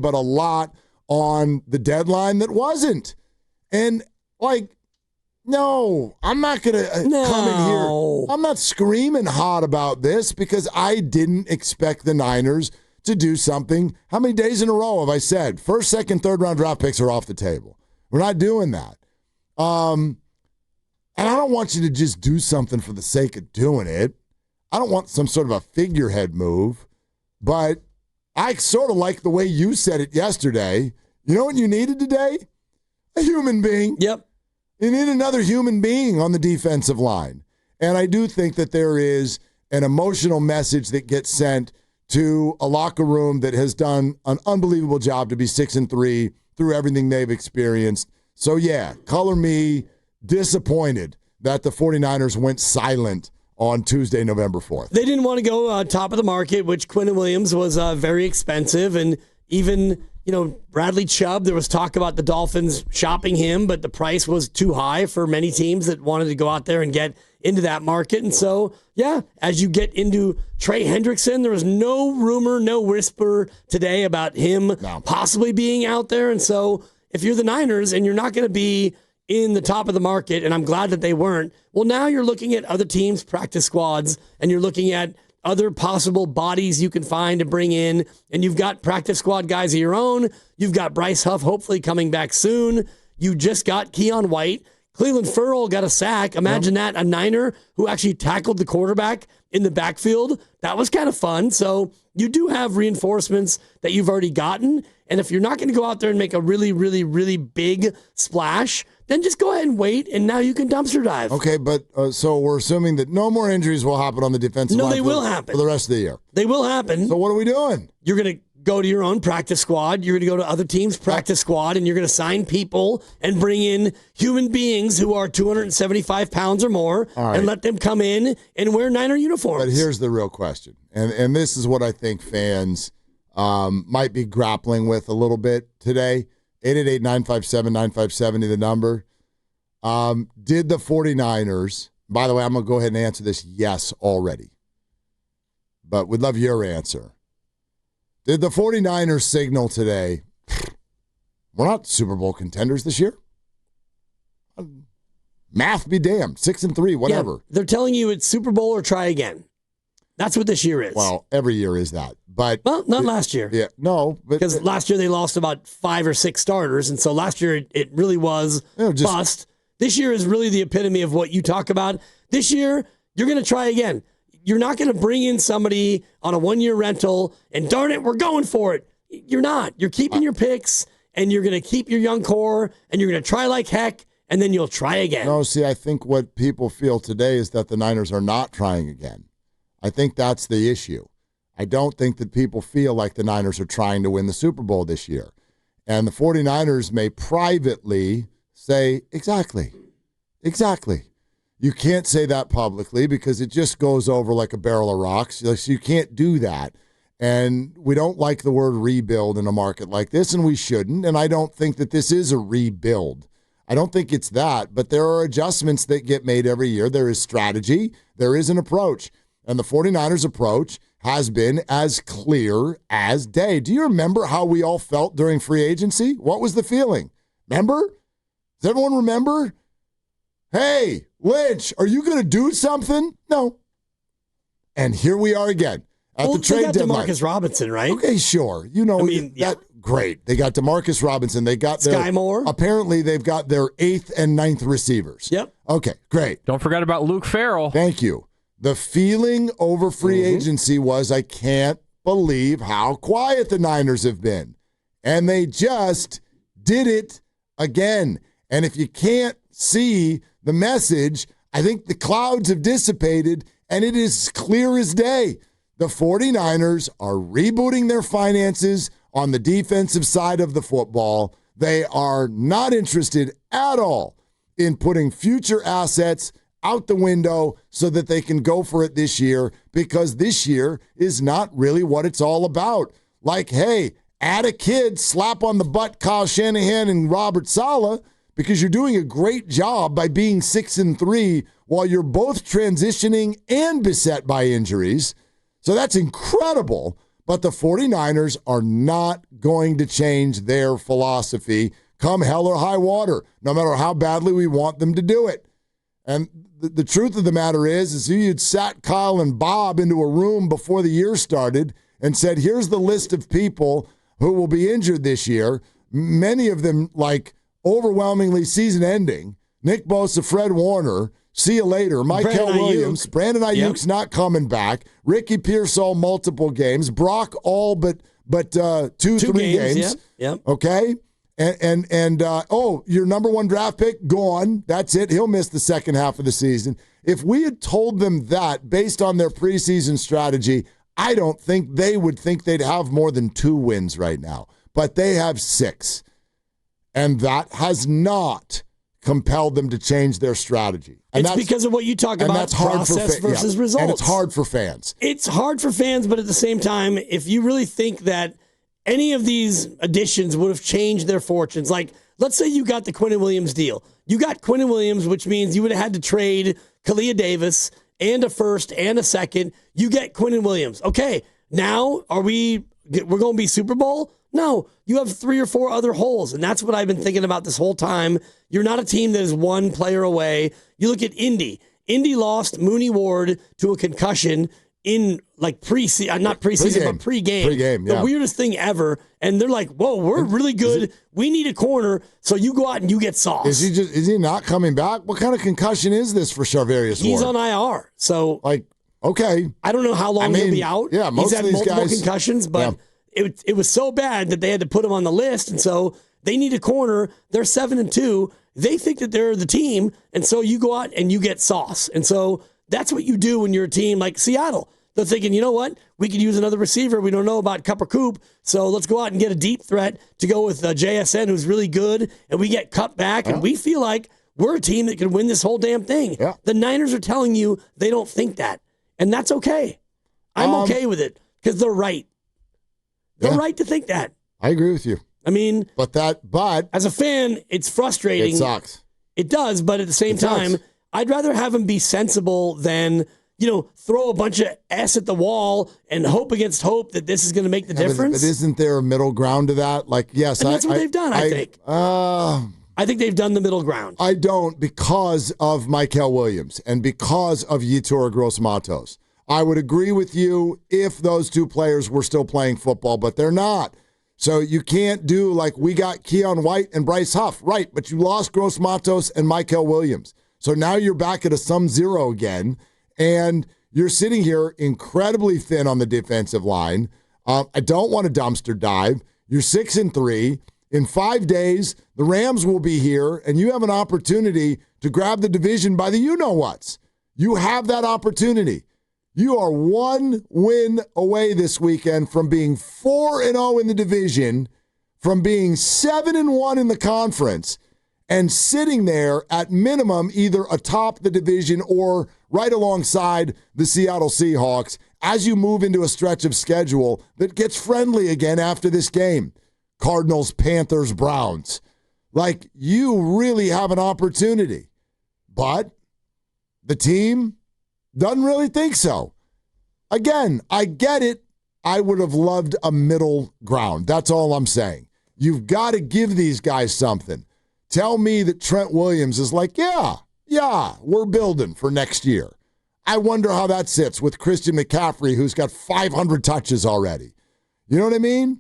but a lot on the deadline that wasn't. And, no, I'm not going to come in here. I'm not screaming hot about this because I didn't expect the Niners to do something. How many days in a row have I said first, second, third round draft picks are off the table? We're not doing that. And I don't want you to just do something for the sake of doing it. I don't want some sort of a figurehead move, but I sort of like the way you said it yesterday. You know what you needed today? A human being. Yep. You need another human being on the defensive line. And I do think that there is an emotional message that gets sent to a locker room that has done an unbelievable job to be 6-3 through everything they've experienced. So, yeah, color me disappointed that the 49ers went silent on Tuesday, November 4th. They didn't want to go top of the market, which Quincy Williams was very expensive. And even, Bradley Chubb, there was talk about the Dolphins shopping him, but the price was too high for many teams that wanted to go out there and get into that market. And so, yeah, as you get into Trey Hendrickson, there was no rumor, no whisper today about him possibly being out there. And so if you're the Niners and you're not going to be in the top of the market, and I'm glad that they weren't, well, now you're looking at other teams' practice squads, and you're looking at other possible bodies you can find to bring in, and you've got practice squad guys of your own. You've got Bryce Huff hopefully coming back soon. You just got Keon White. Cleveland Ferrell got a sack. Imagine that, a Niner who actually tackled the quarterback in the backfield. That was kind of fun. So you do have reinforcements that you've already gotten, and if you're not going to go out there and make a really, really, really big splash, then just go ahead and wait, and now you can dumpster dive. Okay, but so we're assuming that no more injuries will happen on the defensive line. No, they will happen. For the rest of the year. They will happen. So what are we doing? You're going to go to your own practice squad. You're going to go to other teams' practice squad, and you're going to sign people and bring in human beings who are 275 pounds or more and let them come in and wear Niner uniforms. But here's the real question, and this is what I think fans might be grappling with a little bit today. 888-957-9570, the number. Did the 49ers, by the way, I'm going to go ahead and answer this yes already, but we'd love your answer. Did the 49ers signal today, we're not Super Bowl contenders this year? Math be damned, 6-3, whatever. Yeah, they're telling you it's Super Bowl or try again. That's what this year is. Well, every year is that. But not last year. Yeah, no. Because last year they lost about 5 or 6 starters, and so last year it really was bust. This year is really the epitome of what you talk about. This year, you're going to try again. You're not going to bring in somebody on a 1-year rental, and darn it, we're going for it. You're not. You're keeping your picks, and you're going to keep your young core, and you're going to try like heck, and then you'll try again. No, see, I think what people feel today is that the Niners are not trying again. I think that's the issue. I don't think that people feel like the Niners are trying to win the Super Bowl this year. And the 49ers may privately say, exactly. You can't say that publicly because it just goes over like a barrel of rocks. So you can't do that. And we don't like the word rebuild in a market like this, and we shouldn't. And I don't think that this is a rebuild. I don't think it's that. But there are adjustments that get made every year. There is strategy. There is an approach. And the 49ers' approach has been as clear as day. Do you remember how we all felt during free agency? What was the feeling? Remember? Does everyone remember? Hey, Lynch, are you going to do something? No. And here we are again at the trade deadline. Demarcus Robinson, right? Okay, sure. Great. They got Demarcus Robinson. They got Sky Moore. Apparently, they've got their 8th and 9th receivers. Yep. Okay, great. Don't forget about Luke Farrell. Thank you. The feeling over free agency was, I can't believe how quiet the Niners have been. And they just did it again. And if you can't see the message, I think the clouds have dissipated, and it is clear as day. The 49ers are rebooting their finances on the defensive side of the football. They are not interested at all in putting future assets out the window so that they can go for it this year, because this year is not really what it's all about. Like, hey, add a kid, slap on the butt Kyle Shanahan and Robert Saleh, because you're doing a great job by being 6-3 while you're both transitioning and beset by injuries. So that's incredible. But the 49ers are not going to change their philosophy come hell or high water, no matter how badly we want them to do it. And the truth of the matter is if you'd sat Kyle and Bob into a room before the year started and said, here's the list of people who will be injured this year, many of them like overwhelmingly season-ending, Nick Bosa, Fred Warner, see you later, Michael Williams, Brandon Ayuk's not coming back, Ricky Pearsall multiple games, Brock all but 2-3 games. Okay? And your number one draft pick, gone. That's it. He'll miss the second half of the season. If we had told them that based on their preseason strategy, I don't think they would think they'd have more than 2 wins right now. But they have 6. And that has not compelled them to change their strategy. And it's because of what you talk about, that's hard process versus results. And it's hard for fans. It's hard for fans, but at the same time, if you really think that any of these additions would have changed their fortunes, like let's say you got the Quincy Williams deal. You got Quincy Williams, which means you would have had to trade Kalia Davis and a first and a second. You get Quincy Williams. Okay, now we're going to be Super Bowl? No, you have 3 or 4 other holes, and that's what I've been thinking about this whole time. You're not a team that is one player away. You look at Indy. Indy lost Mooney Ward to a concussion in like pre-season, not preseason, but pregame. Pregame, yeah. The weirdest thing ever. And they're like, whoa, we're really good. We need a corner. So you go out and you get Sauce. Is he not coming back? What kind of concussion is this for Charvarius Ward? He's on IR. So okay. I don't know how long he'll be out. Yeah, He's had of these multiple guys, concussions, but it was so bad that they had to put him on the list. And so they need a corner. They're 7-2. They think that they're the team. And so you go out and you get Sauce. And so that's what you do when you're a team like Seattle. They're thinking, you know what? We could use another receiver. We don't know about Cup or Coop, so let's go out and get a deep threat to go with JSN, who's really good, and we get Cup back, and we feel like we're a team that can win this whole damn thing. Yeah. The Niners are telling you they don't think that, and that's okay. I'm okay with it because they're right. They're right to think that. I agree with you. I mean, but as a fan, it's frustrating. It sucks. It does, but at the same time, I'd rather have them be sensible than throw a bunch of S at the wall and hope against hope that this is going to make the difference. But isn't there a middle ground to that? Like, yes, and that's what they've done, I think. I think they've done the middle ground. I don't, because of Michael Williams and because of Yetur Gross-Matos. I would agree with you if those 2 players were still playing football, but they're not. So you can't do like we got Keon White and Bryce Huff. Right, but you lost Gross-Matos and Michael Williams. So now you're back at a sum 0 again. And you're sitting here incredibly thin on the defensive line. I don't want a dumpster dive. You're 6-3. In 5 days, the Rams will be here, and you have an opportunity to grab the division by the you-know-whats. You have that opportunity. You are 1 win away this weekend from being 4-0 in the division, from being 7-1 in the conference, and sitting there at minimum either atop the division or right alongside the Seattle Seahawks as you move into a stretch of schedule that gets friendly again after this game. Cardinals, Panthers, Browns. Like, you really have an opportunity. But the team doesn't really think so. Again, I get it. I would have loved a middle ground. That's all I'm saying. You've got to give these guys something. Tell me that Trent Williams is like, yeah, we're building for next year. I wonder how that sits with Christian McCaffrey, who's got 500 touches already. You know what I mean?